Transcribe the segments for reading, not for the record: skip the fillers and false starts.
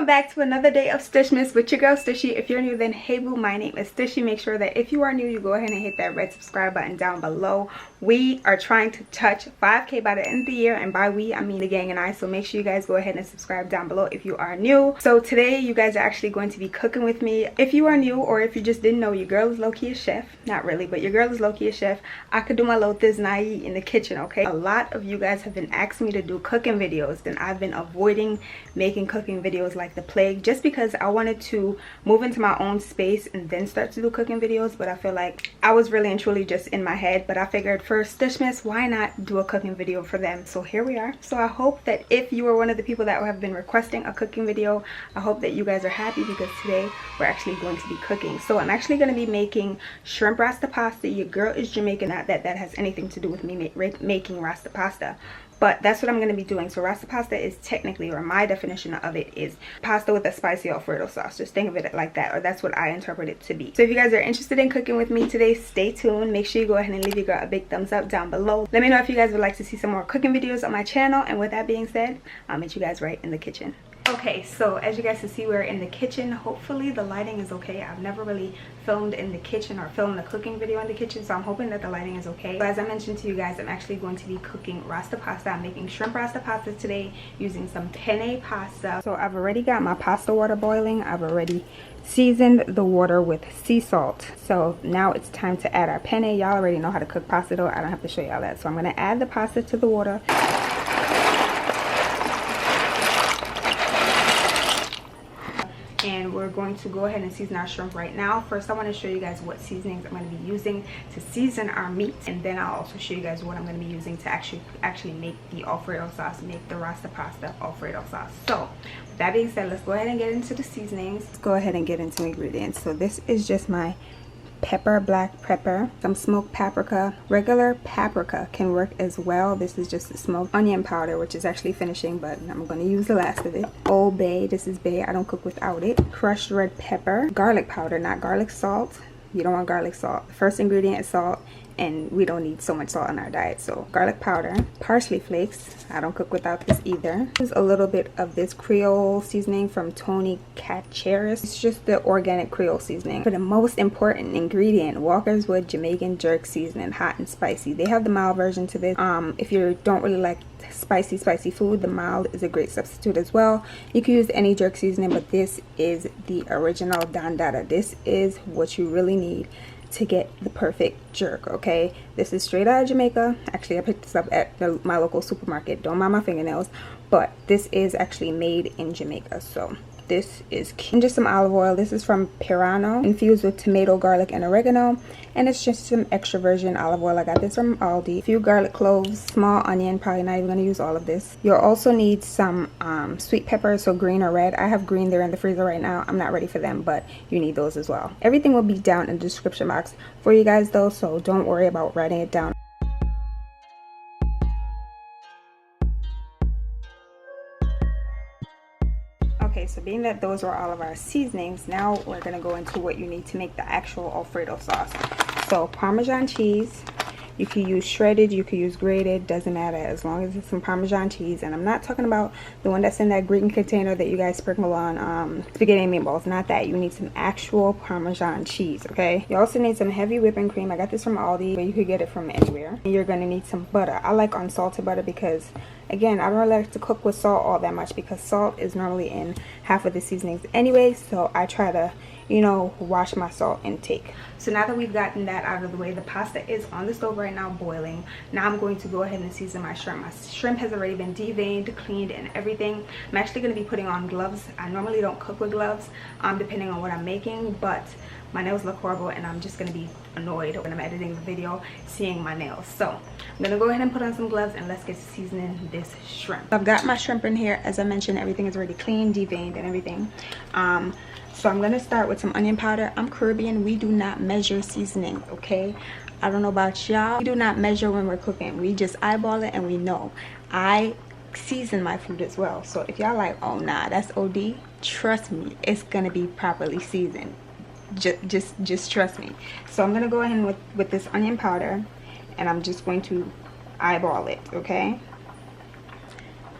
back to another day of STUSHMAS with your girl Stushy. If you're new, then hey boo, my name is Stushy. Make sure that if you are new, you go ahead and hit that red subscribe button down below. We are trying to touch 5K by the end of the year, and by we I mean the gang and I. So make sure you guys go ahead and subscribe down below if you are new. So today you guys are actually going to be cooking with me. If you are new, or if you just didn't know, your girl is low-key a chef. Not really, but your girl is low-key a chef. I could do my little thiznai in the kitchen, okay? A lot of you guys have been asking me to do cooking videos, and I've been avoiding making cooking videos like the plague, just because I wanted to move into my own space and then start to do cooking videos. But I feel like I was really and truly just in my head. But I figured for STUSHMAS, why not do a cooking video for them? So here we are. So I hope that if you are one of the people that have been requesting a cooking video, I hope that you guys are happy, because today we're actually going to be cooking. So I'm actually going to be making shrimp Rasta pasta. Your girl is Jamaican. Not that that has anything to do with me making Rasta pasta, but that's what I'm going to be doing. So Rasta pasta is technically, or my definition of it, is pasta with a spicy Alfredo sauce. Just think of it like that, or that's what I interpret it to be. So if you guys are interested in cooking with me today, stay tuned. Make sure you go ahead and leave your girl a big thumbs up down below. Let me know if you guys would like to see some more cooking videos on my channel. And with that being said, I'll meet you guys right in the kitchen. Okay, so as you guys can see, we're in the kitchen. Hopefully the lighting is okay. I've never really filmed in the kitchen or filmed a cooking video in the kitchen, so I'm hoping that the lighting is okay. But as I mentioned to you guys, I'm actually going to be cooking Rasta pasta. I'm making shrimp Rasta pasta today using some penne pasta. So I've already got my pasta water boiling. I've already seasoned the water with sea salt. So now it's time to add our penne. Y'all already know how to cook pasta though. I don't have to show y'all that. So I'm going to add the pasta to the water. And we're going to go ahead and season our shrimp right now. First, I want to show you guys what seasonings I'm going to be using to season our meat, and then I'll also show you guys what I'm going to be using to actually make the Alfredo sauce, make the Rasta pasta Alfredo sauce. So with that being said, let's go ahead and get into the seasonings. Let's go ahead and get into ingredients. So this is just my pepper, black pepper, some smoked paprika. Regular paprika can work as well. This is just the smoked onion powder, which is actually finishing, but I'm going to use the last of it. Old Bay, this is Bay, I don't cook without it. Crushed red pepper, garlic powder, not garlic salt. You don't want garlic salt. The first ingredient is salt, and we don't need so much salt in our diet. So garlic powder, parsley flakes, I don't cook without this either. There's a little bit of this Creole seasoning from Tony Cacheris. It's just the organic Creole seasoning. For the most important ingredient, Walker's Wood Jamaican jerk seasoning, hot and spicy. They have the mild version to this. If you don't really like spicy food, the mild is a great substitute as well. You can use any jerk seasoning, but this is the original Dandada. This is what you really need to get the perfect jerk. Okay, this is straight out of Jamaica. Actually, I picked this up at my local supermarket. Don't mind my fingernails, but this is actually made in Jamaica. So this is key. And just some olive oil. This is from Pirano, infused with tomato, garlic, and oregano. And it's just some extra virgin olive oil. I got this from Aldi. A few garlic cloves, small onion. Probably not even going to use all of this. You'll also need some sweet pepper, so green or red. I have green there in the freezer right now. I'm not ready for them, but you need those as well. Everything will be down in the description box for you guys though, so don't worry about writing it down. Okay, so being that those are all of our seasonings, now we're going to go into what you need to make the actual Alfredo sauce. So Parmesan cheese, you can use shredded, you can use grated, doesn't matter, as long as it's some Parmesan cheese. And I'm not talking about the one that's in that green container that you guys sprinkle on spaghetti and meatballs. Not that. You need some actual Parmesan cheese, okay? You also need some heavy whipping cream. I got this from Aldi, but you could get it from anywhere. And you're going to need some butter. I like unsalted butter because, again, I don't really like to cook with salt all that much, because salt is normally in half of the seasonings anyway. So I try to, you know, watch my salt intake. So now that we've gotten that out of the way, the pasta is on the stove right now boiling. Now I'm going to go ahead and season my shrimp. My shrimp has already been deveined, cleaned, and everything. I'm actually going to be putting on gloves. I normally don't cook with gloves, depending on what I'm making, but my nails look horrible, and I'm just going to be annoyed when I'm editing the video seeing my nails. So I'm going to go ahead and put on some gloves, and let's get to seasoning this shrimp. I've got my shrimp in here. As I mentioned, everything is already clean, deveined, and everything. So I'm going to start with some onion powder. I'm Caribbean. We do not measure seasoning, okay? I don't know about y'all. We do not measure when we're cooking. We just eyeball it and we know. I season my food as well. So if y'all like, oh nah, that's OD, trust me, it's going to be properly seasoned. Just trust me. So I'm going to go ahead with this onion powder, and I'm just going to eyeball it, okay?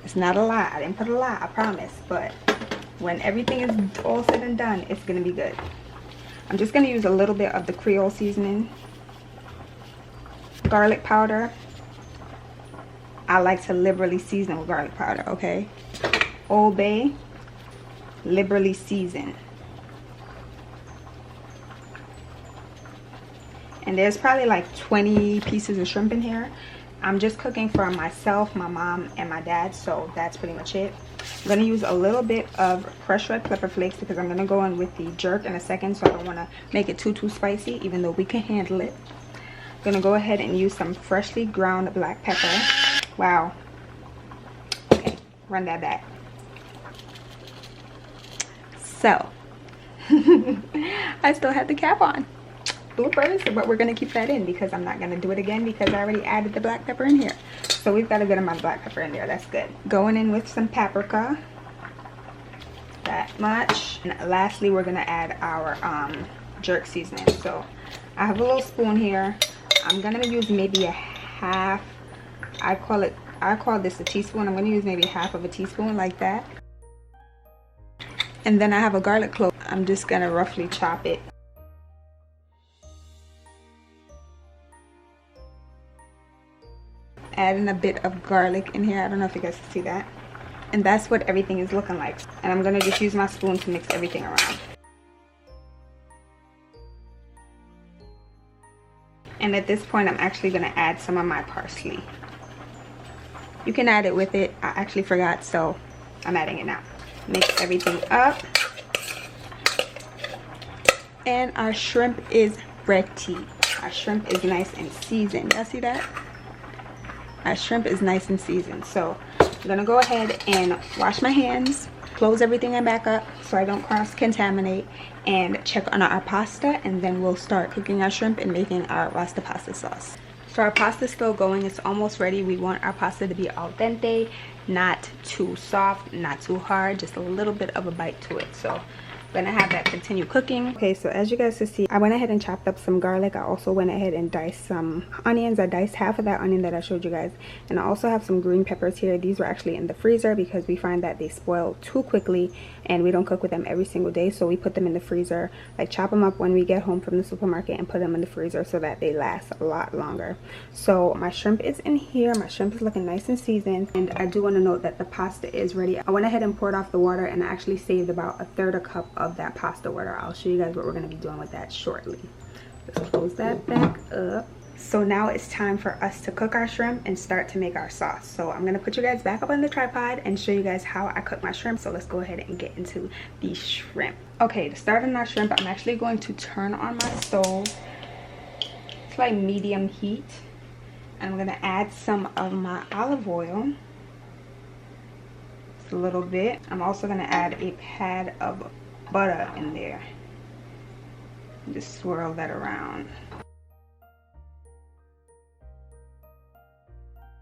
It's not a lot. I didn't put a lot, I promise, but when everything is all said and done, it's gonna be good. I'm just gonna use a little bit of the Creole Seasoning, garlic powder. I like to liberally season with garlic powder, okay? Old Bay, liberally season. And there's probably like 20 pieces of shrimp in here. I'm just cooking for myself, my mom, and my dad, so that's pretty much it. I'm gonna use a little bit of fresh red pepper flakes because I'm gonna go in with the jerk in a second, so I don't wanna make it too spicy, even though we can handle it. I'm gonna go ahead and use some freshly ground black pepper. Wow. Okay, run that back. So, I still have the cap on. Bloopers, but we're gonna keep that in because I'm not gonna do it again because I already added the black pepper in here. So we've got a good amount of black pepper in there. That's good. Going in with some paprika. That much. And lastly, we're gonna add our jerk seasoning. So I have a little spoon here. I'm gonna use maybe a half. I call this a teaspoon. I'm gonna use maybe half of a teaspoon, like that. And then I have a garlic clove. I'm just gonna roughly chop it. Adding a bit of garlic in here. I don't know if you guys can see that. And that's what everything is looking like. And I'm gonna just use my spoon to mix everything around. And at this point, I'm actually gonna add some of my parsley. You can add it with it. I actually forgot, so I'm adding it now. Mix everything up. And our shrimp is ready. Our shrimp is nice and seasoned. Y'all see that? Our shrimp is nice and seasoned. So I'm gonna go ahead and wash my hands, close everything and back up so I don't cross-contaminate, and check on our pasta, and then we'll start cooking our shrimp and making our Rasta pasta sauce. So our pasta is still going. It's almost ready. We want our pasta to be al dente, not too soft, not too hard, just a little bit of a bite to it. So I'm gonna have that continue cooking. Okay, so as you guys can see, I went ahead and chopped up some garlic. I also went ahead and diced some onions. I diced half of that onion that I showed you guys, and I also have some green peppers here. These were actually in the freezer because we find that they spoil too quickly and we don't cook with them every single day, so we put them in the freezer, like chop them up when we get home from the supermarket and put them in the freezer so that they last a lot longer. So my shrimp is in here. My shrimp is looking nice and seasoned, and I do want to note that the pasta is ready. I went ahead and poured off the water, and I actually saved about 1/3 cup of that pasta water. I'll show you guys what we're going to be doing with that shortly. Let's close that back up. So now it's time for us to cook our shrimp and start to make our sauce. So I'm going to put you guys back up on the tripod and show you guys how I cook my shrimp. So let's go ahead and get into the shrimp. Okay, to start on our shrimp, I'm actually going to turn on my stove. It's like medium heat. And I'm going to add some of my olive oil. Just a little bit. I'm also going to add a pad of butter in there. Just swirl that around.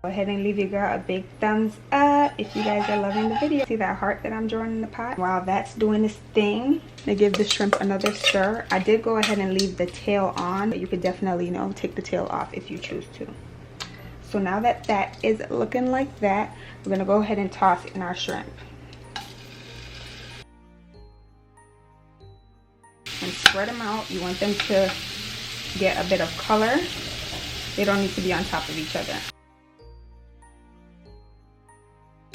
Go ahead and leave your girl a big thumbs up if you guys are loving the video. See that heart that I'm drawing in the pot? While that's doing this thing, to give the shrimp another stir, I did go ahead and leave the tail on, but you could definitely, you know, take the tail off if you choose to. So now that that is looking like that, we're gonna go ahead and toss in our shrimp. And spread them out. You want them to get a bit of color. They don't need to be on top of each other.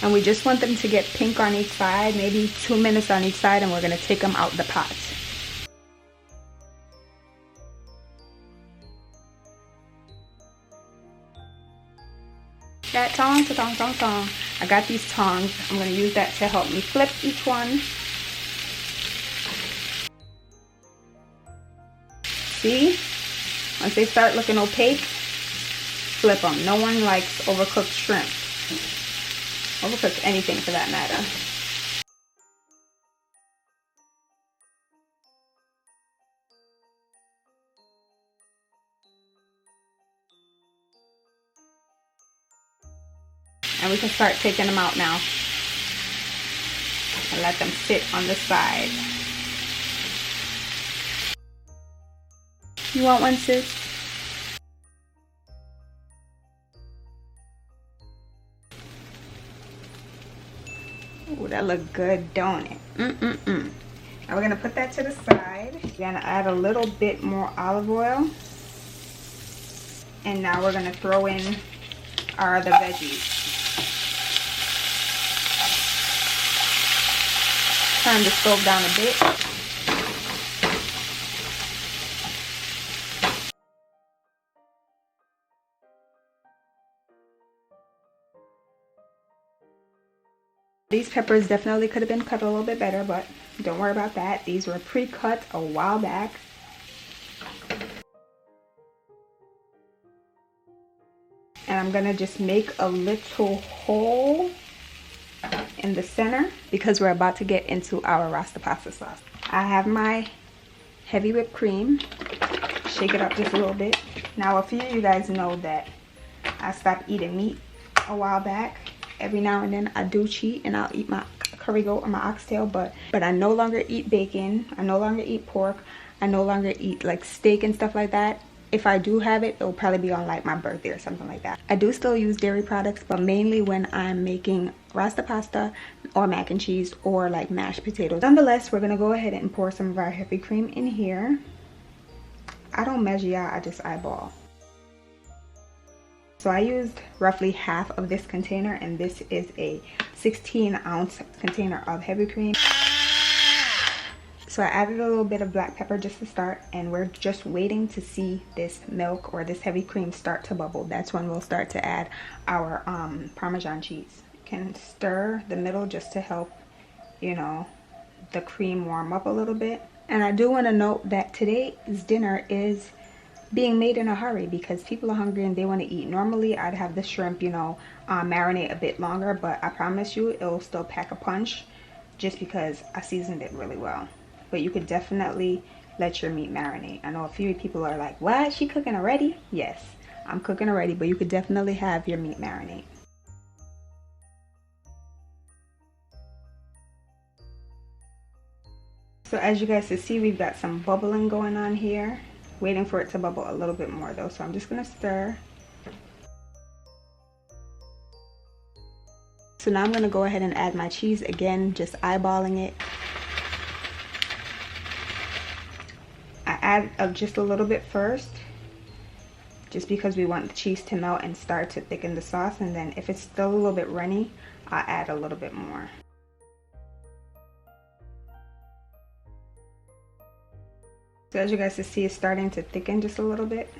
And we just want them to get pink on each side, maybe 2 minutes on each side, and we're gonna take them out the pot. That tong. I got these tongs. I'm gonna use that to help me flip each one. See? Once they start looking opaque, flip them. No one likes overcooked shrimp. Overcooked anything for that matter. And we can start taking them out now. And let them sit on the side. You want one, sis? Oh, that look good, don't it? Now we're gonna put that to the side. We're gonna add a little bit more olive oil. And now we're gonna throw in our other veggies. Turn the stove down a bit. These peppers definitely could have been cut a little bit better, but don't worry about that. These were pre-cut a while back. And I'm gonna just make a little hole in the center because we're about to get into our Rasta pasta sauce. I have my heavy whipped cream. Shake it up just a little bit. Now a few of you guys know that I stopped eating meat a while back. Every now and then I do cheat and I'll eat my curry goat or my oxtail, but I no longer eat bacon. I no longer eat pork. I no longer eat like steak and stuff like that. If I do have it, it'll probably be on like my birthday or something like that. I do still use dairy products, but mainly when I'm making Rasta pasta or mac and cheese or like mashed potatoes. Nonetheless, we're gonna go ahead and pour some of our heavy cream in here. I don't measure out, I just eyeball. So I used roughly half of this container, and this is a 16-ounce container of heavy cream. So I added a little bit of black pepper just to start, and we're just waiting to see this milk or this heavy cream start to bubble. That's when we'll start to add our Parmesan cheese. You can stir the middle just to help, you know, the cream warm up a little bit. And I do want to note that today's dinner is being made in a hurry because people are hungry and they want to eat. Normally I'd have the shrimp, you know, marinate a bit longer, but I promise you it'll still pack a punch just because I seasoned it really well. But you could definitely let your meat marinate. I know a few people are like, what, is she cooking already? Yes, I'm cooking already, but you could definitely have your meat marinate. So as you guys can see, we've got some bubbling going on here. Waiting for it to bubble a little bit more though, so I'm just gonna stir. So now I'm gonna go ahead and add my cheese again, just eyeballing it. I add just a little bit first, just because we want the cheese to melt and start to thicken the sauce, and then if it's still a little bit runny, I'll add a little bit more. So as you guys can see, it's starting to thicken just a little bit.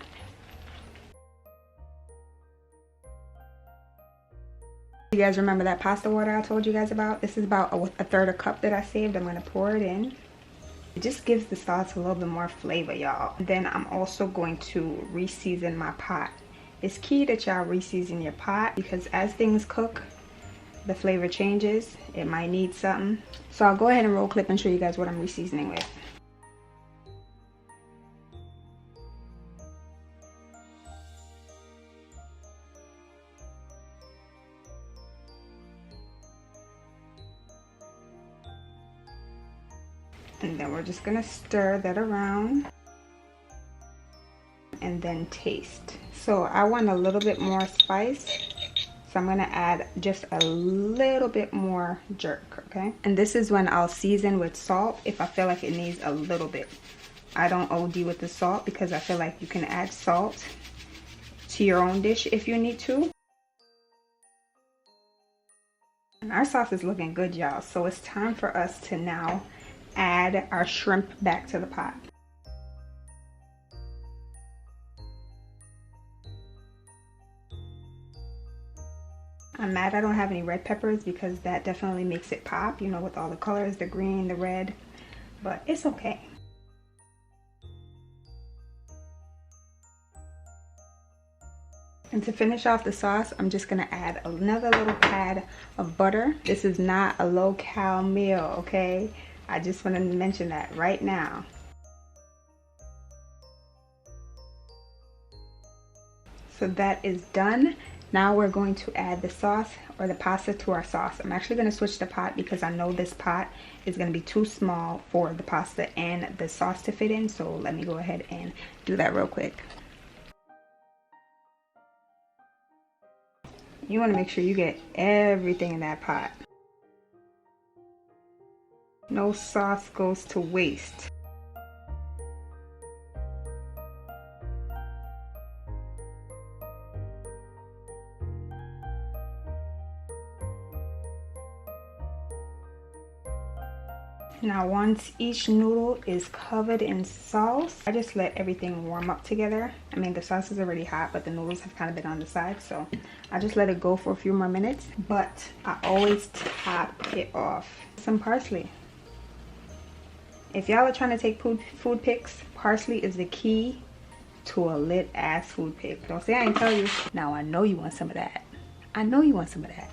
You guys remember that pasta water I told you guys about? This is about a third a cup that I saved. I'm gonna pour it in. It just gives the sauce a little bit more flavor, y'all. Then I'm also going to re-season my pot. It's key that y'all re-season your pot because as things cook, the flavor changes. It might need something. So I'll go ahead and roll clip and show you guys what I'm re-seasoning with. And then we're just gonna stir that around and then taste. So I want a little bit more spice, so I'm gonna add just a little bit more jerk, okay? And this is when I'll season with salt if I feel like it needs a little bit. I don't OD with the salt because I feel like you can add salt to your own dish if you need to. And our sauce is looking good, y'all, so it's time for us to now add our shrimp back to the pot. I'm mad I don't have any red peppers because that definitely makes it pop, you know, with all the colors, the green, the red, but it's okay. And to finish off the sauce, I'm just gonna add another little pad of butter. This is not a low-cal meal, okay? I just want to mention that right now. So that is done. Now we're going to add the sauce or the pasta to our sauce. I'm actually going to switch the pot because I know this pot is going to be too small for the pasta and the sauce to fit in. So let me go ahead and do that real quick. You want to make sure you get everything in that pot. No sauce goes to waste. Now once each noodle is covered in sauce, I just let everything warm up together. I mean, the sauce is already hot, but the noodles have kind of been on the side, so I just let it go for a few more minutes. But I always top it off some parsley. If y'all are trying to take food pics, parsley is the key to a lit ass food pic. Don't say I ain't tell you. Now I know you want some of that. I know you want some of that.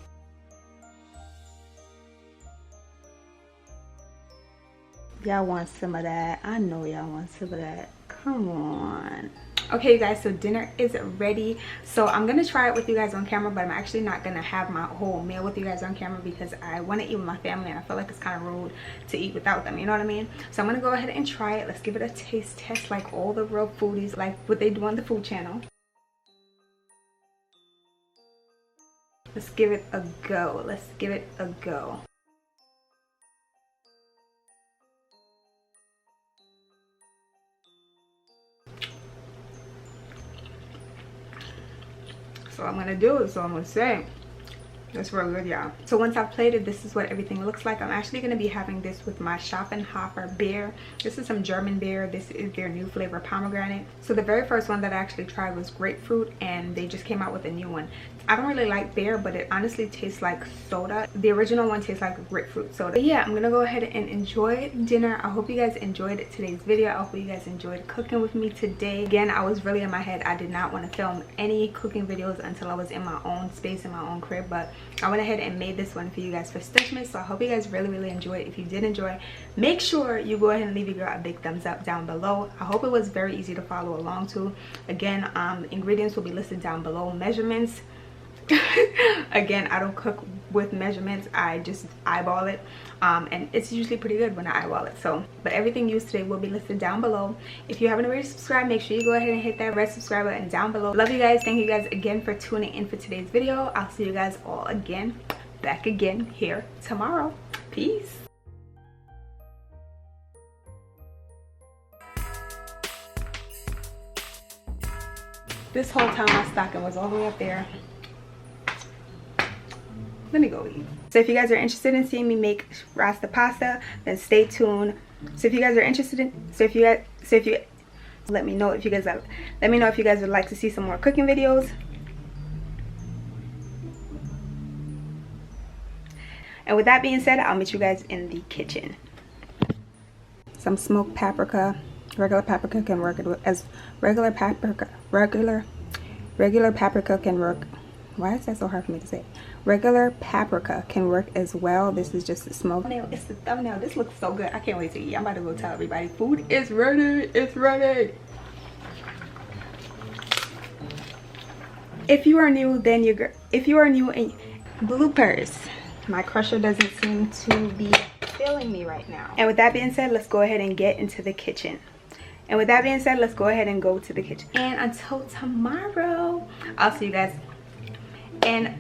Y'all want some of that. I know y'all want some of that. Come on. Okay, you guys, so dinner is ready. So I'm gonna try it with you guys on camera, but I'm actually not gonna have my whole meal with you guys on camera because I want to eat with my family and I feel like it's kind of rude to eat without them, you know what I mean? So I'm gonna go ahead and try it. Let's give it a taste test like all the real foodies, like what they do on the food channel. Let's give it a go. Let's give it a go. So I'm gonna do it, so I'm gonna say that's real good, y'all. So once I've plated, this is what everything looks like. I'm actually gonna be having this with my Schoppenhofer beer. This is some German beer. This is their new flavor, pomegranate. So the very first one that I actually tried was grapefruit, and they just came out with a new one. I don't really like beer, but it honestly tastes like soda. The original one tastes like grapefruit soda. But yeah, I'm gonna go ahead and enjoy dinner. I hope you guys enjoyed today's video. I hope you guys enjoyed cooking with me today. Again, I was really in my head. I did not want to film any cooking videos until I was in my own space, in my own crib, but I went ahead and made this one for you guys for STUSHMAS. So I hope you guys really enjoyed. If you did enjoy, make sure you go ahead and leave your girl a big thumbs up down below. I hope it was very easy to follow along to. Again, ingredients will be listed down below. Measurements, again, I don't cook with measurements. I just eyeball it, and it's usually pretty good when I eyeball it. So, but everything used today will be listed down below. If you haven't already subscribed, make sure you go ahead and hit that red subscribe button down below. Love you guys. Thank you guys again for tuning in for today's video. I'll see you guys all again, back again here tomorrow. Peace. This whole time my stocking was all the way up there. Let me go eat. So if you guys are interested in seeing me make Rasta pasta, then stay tuned. So if you guys are interested in, let me know if you guys would like to see some more cooking videos. And with that being said, I'll meet you guys in the kitchen. Some smoked paprika. Regular paprika can work as regular paprika. Regular paprika can work. Why is that so hard for me to say? Regular paprika can work as well. This is just a smoke. It's the thumbnail. This looks so good. I can't wait to eat. I'm about to go tell everybody food is ready. It's ready. If you are new, and bloopers. My crusher doesn't seem to be feeling me right now. And with that being said, let's go ahead and get into the kitchen. And with that being said, let's go ahead and go to the kitchen. And until tomorrow, I'll see you guys. And